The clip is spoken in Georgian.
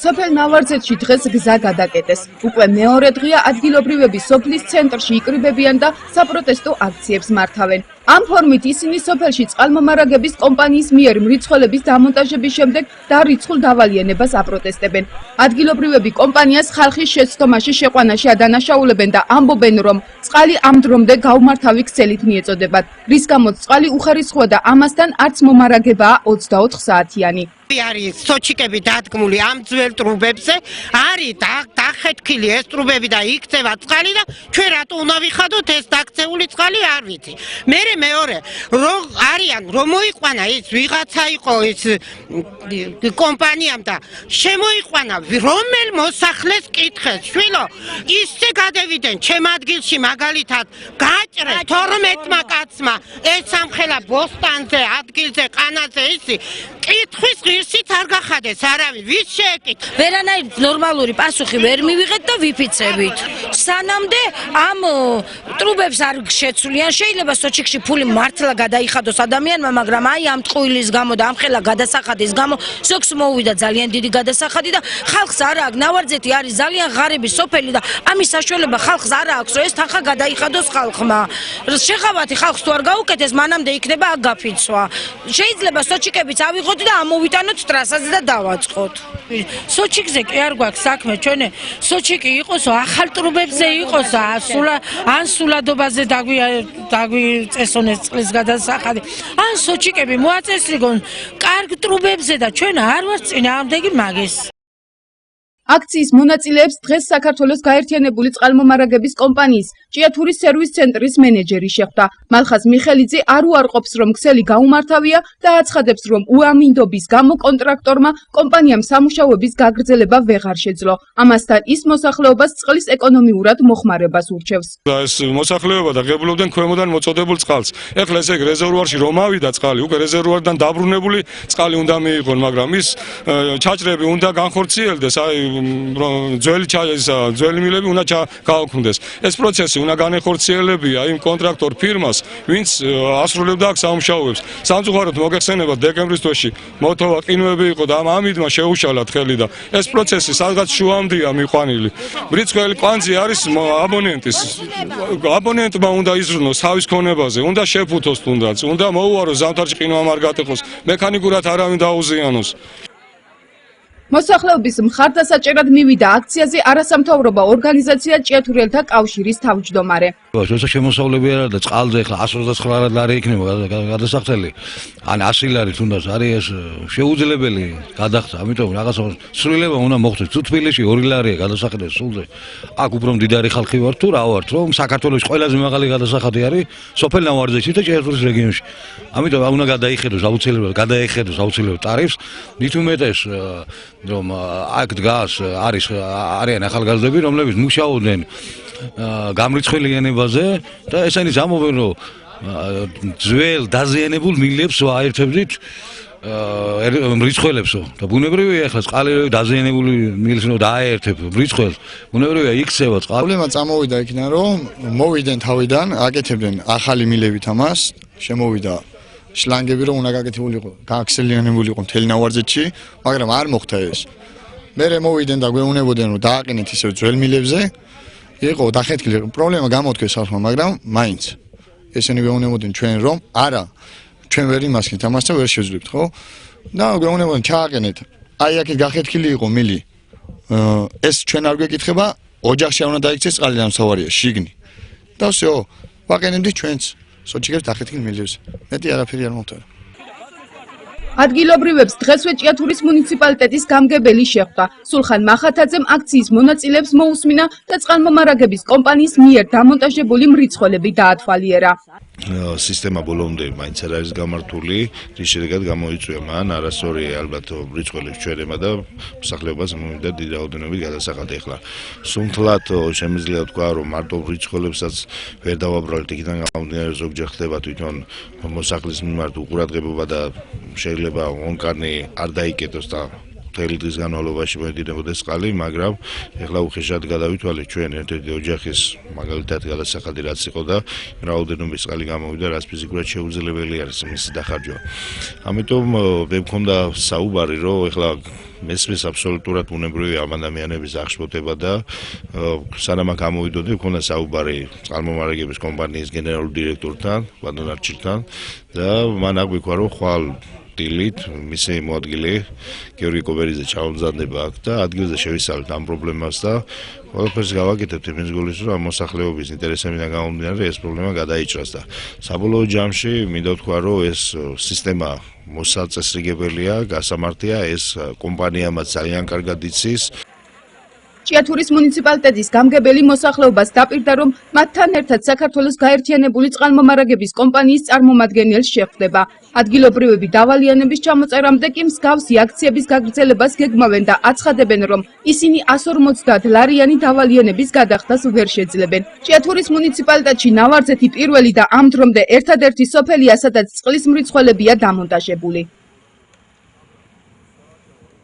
სოფელ ნავარზეთში დღეს გზა გადაკეტეს. უკვე მეორე დღეა ადგილობრივები სოფლის ცენტრში იკრიბებიან და საპროტესტო აქციებს მართავენ. ამ ფორმით ისინი სოფელში წყალმომარაგების კომპანიის მიერ მრიცხველების დამონტაჟების შემდეგ დარიცხულ დავალიანებას აპროტესტებენ. ადგილობრივები კომპანიას ხალხის შეცდომაში შეყვანაში ადანაშაულებენ და ამბობენ, რომ წყალი ამ დრომდე გაუმართავი ქსელით მიეწოდებათ, რის გამოც წყალი უხარისხოა და ამასთან არც მომარაგებაა 24 საათიანი. არის სოჩიკები დადგმული ამ ძველ ტრუბებზე, არის დახეთქილი ეს ტრუბები და იქცევა წყალი და ჩვენ რატო უნდა ვიხადოთ ეს დაქცეული წყალი არ ვიცი. მეორე არიან რომ მოიყვანა ის ვიღაცა იყო ეს კომპანიამ და შემოიყვანა რომელ მოსახლეს კითხეს შვილო ისე გადევიდნენ ჩემ ადგილში მაგალითად გაჭრეს 12-მა კაცმა ეს სამხელა ბოსტანზე ადგილზე ყანაზე ისი კითხვის ღირსით არ გახადეს არავინ ვის შეეკითხა ვერანაირ ნორმალური პასუხი ვერ მივიღეთ და ვიფიცებით სანამდე ამ ტრუბებს არ შეცვლიან შეიძლება სოჩიკში ფული მართლა გადაიხადოს ადამიანმა მაგრამ აი ამ ტყუილის გამო და ამ ხელა გადასახადის გამო ზოგს მოუვიდა ძალიან დიდი გადასახადი და ხალხს არ აქვს ნავარზეთი არის ძალიან ღარიბი სოფელი და ამის საშუალება ხალხს არ აქვს რომ ეს თანხა გადაიხადოს ხალხმა შეღავათი ხალხს თუ არ გაუკეთეს მანამდე იქნება აგაფიცვა შეიძლება სოჩიკებიც ავიღოთ და ამოვიტანოთ ტრასაზე და დავაწყოთ სოჩიკზე კი არ გვაქვს საქმე ჩვენი სოჩიკი იყოსო ახალ ტრუბებზე იყოსო ან სულადობაზე დაგვიწესონეს წყლის გადასახადი ან სოჩიკები მოაწესრიგონ კარგ ტრუბებზე და ჩვენ არ ვართ წინააღმდეგი მაგის აქციის მონაწილეებს დღეს საქართველოს გაერთიანებული წყალმომარაგების კომპანიის ჭიათურის სერვის ცენტრის მენეჯერი შეხვდა. მალხაზ მიხელიძე არ უარყოფს, რომ ქსელი გაუმართავია და აცხადებს, რომ უამინდობის გამო კონტრაქტორმა კომპანიამ სამუშაოების გაგრძელება ვეღარ შეძლო. ამასთან ის მოსახლეობას წყლის ეკონომიურად მოხმარებას ურჩევს. ეს მოსახლეობა დაგებულობდნენ ქვემოდან მოწოდებულ წყალს. ეხლა ესე რეზერვუარში რომ ავიდა წყალი, უკვე რეზერვუარიდან დაბრუნებული წყალი უნდა მიიღონ, მაგრამ ის ჩაჭრები უნდა განხორციელდეს, აი ძველი მილები უნდა გააუქმდეს. ეს პროცესი უნდა განეხორციელებია იმ კონტრაქტორ ფირმას, ვინც ასრულებდა აქ სამუშაოებს. სამწუხაროდ მოგეხსენებათ დეკემბრის თვეში მოთხოვა ყინვები იყო და ამიდმა შეუშალათ ხელი და ეს პროცესი სადღაც შუამდეა მიყვანილი. მრიცხველი კვანძი არის აბონენტის. აბონენტმა უნდა იზრუნოს თავის ქონებაზე, უნდა შეფუთოს თუნდაც, უნდა მოუაროს ზამთარში ყინვა არ გატეხოს, მექანიკურად არავინ დაუზიანოს. მოსახლეობის მხარდასაჭერად მივიდა აქციაზე არასამთავრობო ორგანიზაცია ჭიათურელთა კავშირის თავმჯდომარე. როცა შემოსავლები არა და წყალზე ხა 129 ლარი იქნება გადასახდელი. ან 100 ლარი თუნდაც არის ეს შეუძლებელი გადახდა, ამიტომ რაღაცა სრულება უნდა მოხდეს. თუ თბილისში 2 ლარია გადასახდელი სულზე. აქ უფრო მდიდარი ხალხი ვართ თუ რა ვართ, რომ საქართველოს ყველაზე მაღალი გადასახადი არის სოფელ ნავარზეთში და ჭიათურის რეგიონში. ამიტომ უნდა გადაიხედოს აუცილებლად ტარიფს, მით უმეტეს რომ აქ დგას არიან ახალგაზრდები, რომლებიც მუშაობდნენ გამრიცხველიანებაზე და ესენი ამბობენ, რომ ძველ დაზიანებულ მილებს ვაერთებდით მრიცხველებსო და ბუნებრივია ახლა წყალი დაზიანებული მილს რო დააერთებ მრიცხველს ბუნებრივია იქცევა წყალი. პრობლემა წამოვიდა იქიდან, რომ მოვიდნენ თავიდან, აკეთებდნენ ახალი მილებით ამას, შემოვიდა შლანგები რომ უნდა გაკეთებულიყო, გააქსელიანებული იყო მთელი ნავარზეთში, მაგრამ არ მოხდა ეს. მერე მოვიდნენ და გვეუბნებოდნენ რომ დააყენეთ ისევ ძველ მილებზე, იყო დახეთქილი პრობლემა გამოდგეს ახლა, მაგრამ მაინც ესენი გვეუბნებოდნენ ჩვენ რომ არა, ჩვენ ვერ იმასქნით ამას და ვერ შევძლებთ, ხო? და გვეუბნებოდნენ ჩააყენეთ. აი აქეთ გახეთქილი იყო მილი. ეს ჩვენ არ გვეკითხება, ოჯახში არ უნდა დაიქცეს წყალი დამსავარია, შიგნი. და всё, ვაყენებდით ჩვენც. სოჩიკებს დახეთქილ მილებზე. მეტი არაფერი არ მომხდარა. ადგილობრივებს დღესვე ჭიათურის მუნიციპალიტეტის გამგებელი შეხვდა. სულხან მახათაძემ აქციის მონაწილეებს მოусმინა და წყალმომარაგების კომპანიის მიერ დამონტაჟებული მრიცხველები დაათვალიერა. სისტემა ბოლომდე მაინც არ არის გამართული, რის შედეგად გამოიწვია მან არასწორი ალბათ მრიცხველების ჩვენება და მოსახლეობას მომიდა დიდი რაოდენობით გადასახადი. ახლა სუნთლად შემიძლია თქვა, რომ მარტო მრიცხველებსაც ვერ დავაბრალეთ, იქიდან გამომდინარე ზოგჯერ ხდება თვითონ მოსახლის მიმართ უყურადღებობა და შეიძლება ონკარნი არ დაიკეტოს და მთელი დღის განმავლობაში მოედინებოდეს წყალი, მაგრამ ეხლა უხეშად გადავითვალეთ ჩვენ ერთ-ერთი ოჯახის მაგალითად გადასახადი რაც იყო და რაოდენობის წყალი გამოვიდა, რაც ფიზიკურად შეუძლებელი არის მისი დახარჯვა. ამიტომ მე მქონდა საუბარი, რომ ეხლა მესმის აბსოლუტურად უნებრივი ამ ადამიანების აღშფოთება და სანამ აქ გამოვიდოდი, მქონდა საუბარი წყალმომარაგების კომპანიის გენერალურ დირექტორთან, ბატონ არჩილთან და მან აგვიქვა, რომ ხვალ დილით მისი მოადგილე გიორგი კობერიძე ჩამომზადება აქ და ადგილზე შევისწავლეთ ამ პრობლემას და ყველაფერს გავაკეთებთ იმის გულის, რომ ამ მოსახლეობის ინტერესებიდან გამომდინარე ეს პრობლემა გადაიჭრას და საბოლოო ჯამში მინდა ვთქვა, რომ ეს სისტემა მოსაწესრიგებელია, გასამართია, ეს კომპანიამაც ძალიან კარგად იცის. ჭიათურის მუნიციპალიტეტის გამგებელი მოსახლეობას დაპირდა, რომ მათთან ერთად საქართველოს გაერთიანებული წყალმომარაგების კომპანიის წარმომადგენელს შეხვდება. ადგილობრივები დავალიანების ჩამოწერამდე კი მსგავსი აქციების გაგრძელებას გეგმავენ და აცხადებენ, რომ ისინი 150 ლარიანი დავალიანების გადახდას ვერ შეძლებენ. ჭიათურის მუნიციპალიტეტში ნავარწეთი პირველი და ამ დრომდე ერთადერთი სოფელია, სადაც წყლის მრიცხველებია დამონტაჟებული.